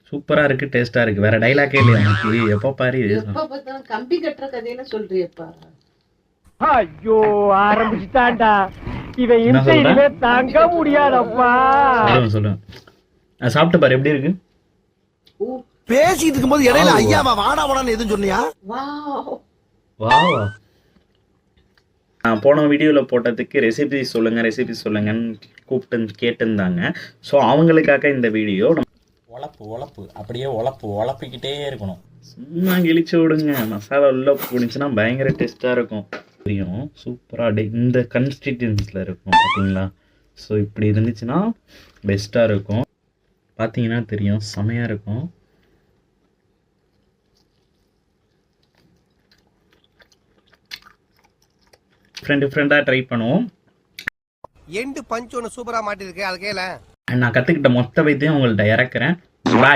சூப்பரா இருக்கு, டேஸ்டா இருக்கு. வேற டைலாக்கே இல்லையா உனக்கு? எப்போ பாரு இதே எப்ப பார்த்தாலும் கம்பி கட்டுற கதையில சொல்றியப்பா. ஐயோ ஆரம்பிச்சுட்டான்டா. இவன் என்ன சொல்ற? இன்சைடுல தாங்க முடியாதப்பா. சொல்லுங்க. சாப்பிட்டு பாரு எப்படி இருக்கு. பேசிட்டு இருக்கும்போது இடையில ஐயாவா வாடா வாடான்னு எதுவும் சொன்னியா? வாவ். வாவ். நான் போன வீடியோவில் போட்டதுக்கு ரெசிபி சொல்லுங்கன்னு கூப்பிட்டு கேட்டிருந்தாங்க. ஸோ அவங்களுக்காக இந்த வீடியோ. உழப்பு அப்படியே உழப்பிக்கிட்டே இருக்கணும். சும்மா கிழிச்சு விடுங்க. மசாலா உள்ள போனிச்சுன்னா பயங்கர டேஸ்ட்டாக இருக்கும். தெரியும், சூப்பராக இந்த கன்சிஸ்டன்சியில் இருக்கும் பார்த்தீங்களா. ஸோ இப்படி இருந்துச்சுன்னா பெஸ்ட்டாக இருக்கும். பார்த்தீங்கன்னா தெரியும், செமையாக இருக்கும். டிஃப்ரெண்ட்டாக ட்ரை பண்ணுவோம். எண்டு பஞ்ச் ஒன்று சூப்பரா மாட்டிருக்கு, அது கேள. நான் கற்றுக்கிட்ட மொத்த வைத்தியம் உங்கள்கிட்ட இறக்குறேன். பாய்.